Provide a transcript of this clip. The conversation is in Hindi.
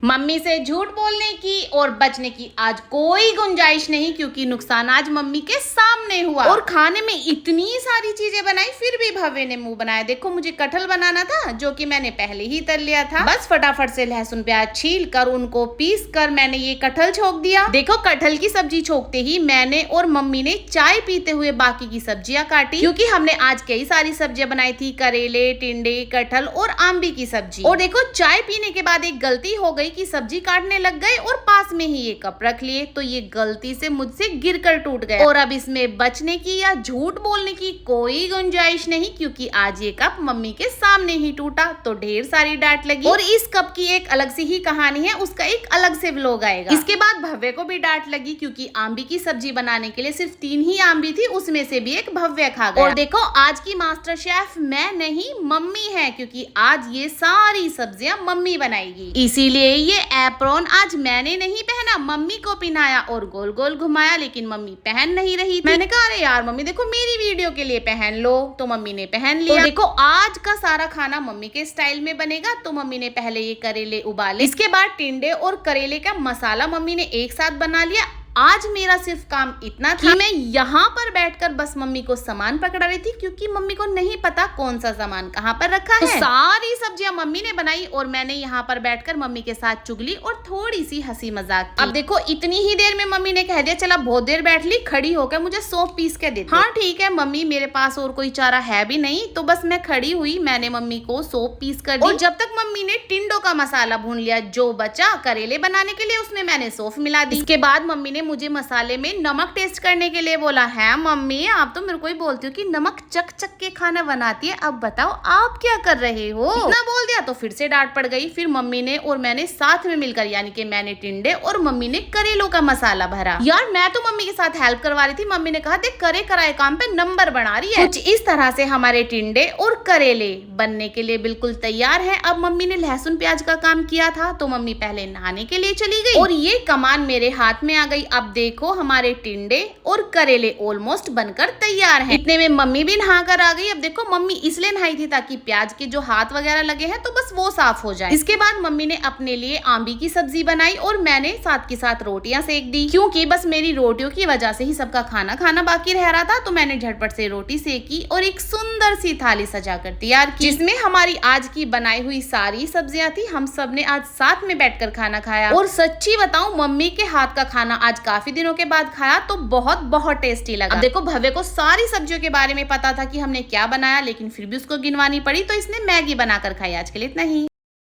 मम्मी से झूठ बोलने की और बचने की आज कोई गुंजाइश नहीं, क्योंकि नुकसान आज मम्मी के सामने हुआ। और खाने में इतनी सारी चीजें बनाई फिर भी भव्य ने मुंह बनाया। देखो, मुझे कटहल बनाना था जो कि मैंने पहले ही तल लिया था। बस फटाफट से लहसुन प्याज छील कर उनको पीस कर मैंने ये कटहल छोक दिया। देखो, कटहल की सब्जी छोकते ही मैंने और मम्मी ने चाय पीते हुए बाकी की सब्जियां काटी, क्योंकि हमने आज कई सारी सब्जियां बनाई थी, करेले, टिंडे, कटहल और आंबी की सब्जी। और देखो, चाय पीने के बाद एक गलती हो गई कि सब्जी काटने लग गए और पास में ही ये कप रख लिए, तो ये गलती से मुझसे गिरकर टूट गया। और अब इसमें बचने की या झूठ बोलने की कोई गुंजाइश नहीं, क्योंकि आज ये कप मम्मी के सामने ही टूटा तो ढेर सारी डांट लगी। और इस कप की एक अलग सी ही कहानी है, उसका एक अलग से व्लॉग आएगा। इसके बाद भव्य को भी डांट लगी, क्योंकि आंबी की सब्जी बनाने के लिए सिर्फ 3 ही आंबी थी, उसमें से भी एक भव्य खा गया। और देखो, आज की मास्टर शेफ मैं नहीं मम्मी है, क्योंकि आज ये सारी सब्जियां मम्मी बनाएगी। इसीलिए ये एप्रॉन आज मैंने नहीं पहना, मम्मी को पहनाया और गोल गोल घुमाया, लेकिन मम्मी पहन नहीं रही थी। मैंने कहा, अरे यार मम्मी देखो, मेरी वीडियो के लिए पहन लो, तो मम्मी ने पहन लिया। तो देखो, आज का सारा खाना मम्मी के स्टाइल में बनेगा। तो मम्मी ने पहले ये करेले उबाले, इसके बाद टिंडे और करेले का मसाला मम्मी ने एक साथ बना लिया। आज मेरा सिर्फ काम इतना था, मैं यहाँ पर बैठकर बस मम्मी को सामान पकड़ा रही थी, क्योंकि मम्मी को नहीं पता कौन सा सामान कहाँ पर रखा है। तो सारी सब्जियां मम्मी ने बनाई और मैंने यहाँ पर बैठकर मम्मी के साथ चुगली और थोड़ी सी हंसी मजाक की। अब देखो, इतनी ही देर में मम्मी ने कह दिया, चला बहुत देर बैठ ली, खड़ी होकर मुझे सौंफ पीस के दे। हाँ ठीक है मम्मी, मेरे पास और कोई चारा है भी नहीं, तो बस मैं खड़ी हुई, मैंने मम्मी को सौंफ पीस कर दी। और जब तक मम्मी ने टिंडो का मसाला भून लिया, जो बचा करेले बनाने के लिए, उसमें मैंने सौंफ मिला दी। इसके बाद मम्मी ने मुझे मसाले में नमक टेस्ट करने के लिए बोला। है मम्मी, आप तो मेरे को ही बोलती हो कि नमक चक चक के खाना बनाती है, अब बताओ आप क्या कर रहे हो। इतना बोल दिया तो फिर से डांट पड़ गई। फिर मम्मी ने और मैंने साथ में मिलकर, यानी कि मैंने टिंडे और मम्मी ने करेलों का मसाला भरा। यार मैं तो मम्मी के साथ हेल्प करवा रही थी, मम्मी ने कहा, देख करे कराए काम पे नंबर बना रही है। कुछ इस तरह से हमारे टिंडे और करेले बनने के लिए बिल्कुल तैयार है। अब मम्मी ने लहसुन प्याज का काम किया था, तो मम्मी पहले नहाने के लिए चली गई और ये कमान मेरे हाथ में आ गई। अब देखो, हमारे टिंडे और करेले ऑलमोस्ट बनकर तैयार हैं। इतने में मम्मी भी नहा कर आ गई। अब देखो, मम्मी इसलिए नहाई थी ताकि प्याज के जो हाथ वगैरह लगे हैं तो बस वो साफ हो जाए। इसके बाद मम्मी ने अपने लिए आंबी की सब्जी बनाई और मैंने साथ के साथ रोटियां सेक दी, क्योंकि बस मेरी रोटियों की वजह से ही सबका खाना खाना बाकी रह रहा था। तो मैंने झटपट से रोटी सेकी और एक सुंदर सी थाली सजाकर तैयार की, जिसमें हमारी आज की बनाई हुई सारी सब्जियां थी। हम सब ने आज साथ में बैठकर खाना खाया और सच्ची बताऊं, मम्मी के हाथ का खाना आज काफी दिनों के बाद खाया तो बहुत बहुत टेस्टी लगा। अब देखो, भव्य को सारी सब्जियों के बारे में पता था कि हमने क्या बनाया, लेकिन फिर भी उसको गिनवानी पड़ी, तो इसने मैगी बनाकर खाई। आज के लिए इतना ही।